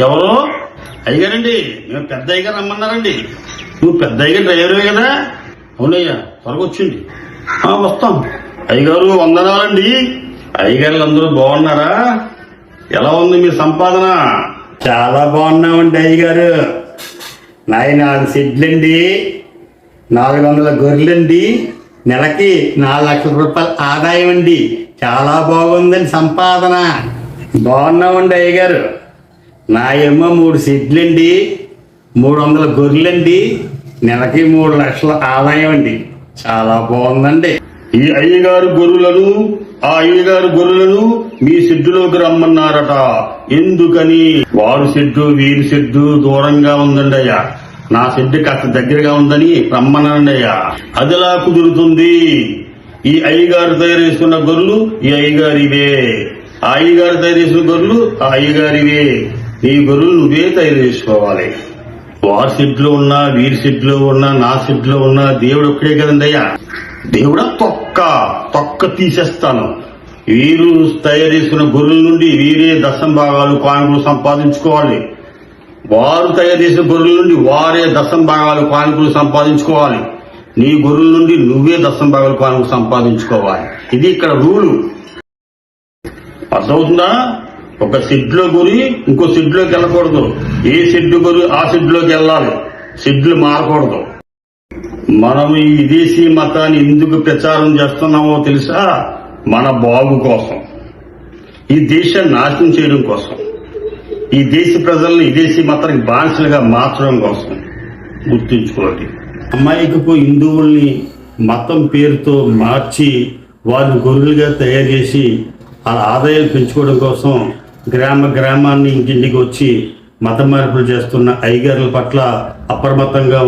ఎవరు? అయ్యగారండి, మేము పెద్ద అయ్యగారు రమ్మన్నారండి. నువ్వు పెద్ద అయ్యగారు డ్రైవరే కదా? అవునయ్యా, త్వరగా వచ్చింది. వస్తాం. అయ్యగారు వందనాలండి. అయ్యగారులు అందరూ బాగున్నారా? ఎలా ఉంది మీ సంపాదన? చాలా బాగున్నామండి అయ్యగారు. నాయి 4 షెడ్లండి, 400 గొర్రెలండి, నెలకి 4 లక్షల రూపాయల ఆదాయం అండి. చాలా బాగుందండి సంపాదన. బాగున్నామండి అయ్యగారు. నా ఏమో 3 షెడ్లండి, 300 గొర్రెలండి, నెలకి 3 లక్షల ఆదాయం అండి. చాలా బాగుందండి. ఈ అయ్యగారు గొర్రెలను, ఆ అయ్యగారు గొర్రెలను మీ షెడ్డులోకి రమ్మన్నారట. ఎందుకని? వారు షెడ్డు వీరి షెడ్డు దూరంగా ఉందండి అయ్యా, నా షెడ్డు కాస్త దగ్గరగా ఉందని రమ్మనండి అయ్యా. అదిలా కుదురుతుంది? ఈ అయ్యగారు తయారు చేసుకున్న గొర్రెలు ఈ అయ్యగారివే, ఆ అయ్యగారు తయారు చేసిన గొర్రెలు ఆ అయ్యగారివే. నీ గొర్రెలు నువ్వే తయారు చేసుకోవాలి. వారి షెడ్లో ఉన్నా, వీరి షెడ్లో ఉన్నా, నా షెడ్లో ఉన్నా దేవుడు ఒక్కడే కదండి అయ్యా. దేవుడా తొక్క తీసేస్తాను. వీరు తయారు చేసుకున్న గొర్రెల నుండి వీరే దశం భాగాలు కానుకలు సంపాదించుకోవాలి. వారు తయారు చేసిన గొర్రెల నుండి వారే దశం భాగాలు కానుకలు సంపాదించుకోవాలి. నీ గొర్రెల నుండి నువ్వే దశం భాగాలు కానుకలు సంపాదించుకోవాలి. ఇది ఇక్కడ రూలు. అర్థమవుతుందా? ఒక షెడ్లో గొర్రె ఇంకో షెడ్లోకి వెళ్ళకూడదు. ఏ షెడ్ గొర్రె ఆ షెడ్లోకి వెళ్ళాలి. షెడ్లు మారకూడదు. మనం ఈ విదేశీ మతాన్ని ఎందుకు ప్రచారం చేస్తున్నామో తెలుసా? మన బాగు కోసం, ఈ దేశాన్ని నాశనం చేయడం కోసం, ఈ దేశ ప్రజలను విదేశీ మతానికి బానిసలుగా మార్చడం కోసం. గుర్తుంచుకోండి. అమాయకపు హిందువుల్ని మతం పేరుతో మార్చి వారిని గొర్రెలుగా తయారు చేసి వాళ్ళ ఆదాయాలు పెంచుకోవడం కోసం గ్రామాన్ని ఇంటింటికి వచ్చి మత మార్పులు చేస్తున్న అయ్యగారుల పట్ల అప్రమత్తంగా